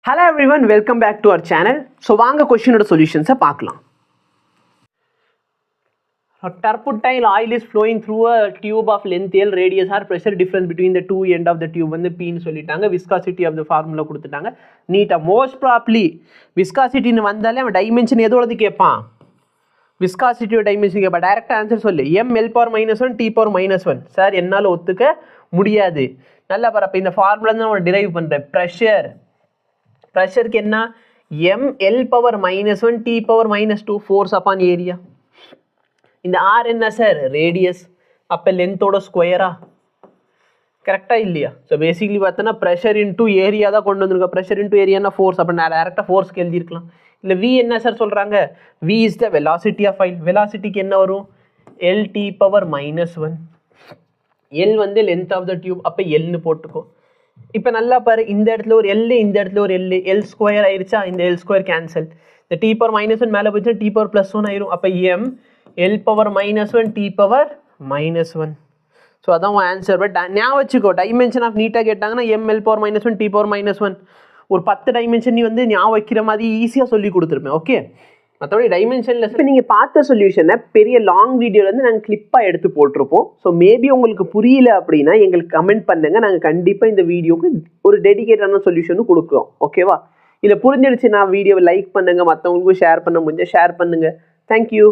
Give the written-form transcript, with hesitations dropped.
Hello everyone, welcome back to our channel. So வாங்க கொஸ்டினோட சொல்யூஷன்ஸை பார்க்கலாம். A turpentine oil is flowing through a tube of length L, radius R, pressure difference between the two end of the tube வந்து Pன்னு சொல்லிட்டாங்க. Viscosity of the formula கொடுத்துட்டாங்க. நீட்டா most probably viscosity வந்தாலே அவன் dimension எதோடது கேட்பான், விஸ்காசிட்டியோட dimension கேட்பான். Direct answer சொல்லு, mL⁻⁻1 T⁻⁻1. Sir என்னால் ஒத்துக்க முடியாது. நல்லா பாரு, அப்போ இந்த ஃபார்முலா தான் நான் டிரைவ் பண்ணுறேன். ப்ரெஷருக்கு என்ன, mL⁻⁻1 T⁻⁻2 force upon area. இந்த ஆர் என்ன சார், ரேடியஸ். அப்போ லென்த்தோட ஸ்கொயரா, கரெக்டாக இல்லையா? ஸோ பேசிக்லி பார்த்தோன்னா ப்ரெஷர் இன்டூ ஏரியா தான் கொண்டு வந்திருக்கோம். ப்ரெஷர் இன்டூ ஏரியானா ஃபோர்ஸ். அப்போ நான் டேரெக்டாக ஃபோர்ஸ்க்கு எழுதியிருக்கலாம். இல்லை வி என்ன சார் சொல்கிறாங்க, v is the velocity of oil. வெலாசிட்டிக்கு என்ன வரும், L⁻⁻1. எல் வந்து லென்த் ஆஃப் த டியூப், அப்போ எல்னு போட்டுக்கோ. இப்போ நல்லா பாரு, இந்த இடத்துல ஒரு எல், இந்த இடத்துல ஒரு எல், எல் ஸ்கொயர் ஆயிடுச்சா, இந்த எல் ஸ்கொயர் கேன்சல். இந்த T⁻⁻1 மேலே போச்சுன்னா T⁻+1 ஆயிரும். அப்போ mL⁻⁻1 T⁻⁻1. ஸோ அதான் உன் ஆன்சர். பட் ஞாபகம் வச்சுக்கோ, டைமென்ஷன் ஆஃப் நீட்டாக கேட்டாங்கன்னா mL⁻⁻1 T⁻⁻1 ஒரு 10 டைமென்ஷன் நீ வந்து ஞாபகம் வைக்கிற மாதிரி ஈஸியாக சொல்லி கொடுத்துருப்பேன். ஓகே, மற்றபடி டைமென்ஷனில் இப்போ நீங்கள் பார்த்த சொல்யூஷனை பெரிய லாங் வீடியோலேருந்து நாங்கள் கிளிப்பாக எடுத்து போட்டிருப்போம். ஸோ மேபி உங்களுக்கு புரியல அப்படின்னா எங்களுக்கு கமெண்ட் பண்ணுங்கள். நாங்கள் கண்டிப்பாக இந்த வீடியோக்கு ஒரு டெடிகேட்டான சொல்யூஷனும் கொடுக்குறோம். ஓகேவா? இல்லை புரிஞ்சிடுச்சு, நான் வீடியோவை லைக் பண்ணுங்கள், மற்றவங்களுக்கும் ஷேர் பண்ண முடிஞ்சால் ஷேர் பண்ணுங்கள். தேங்க்யூ.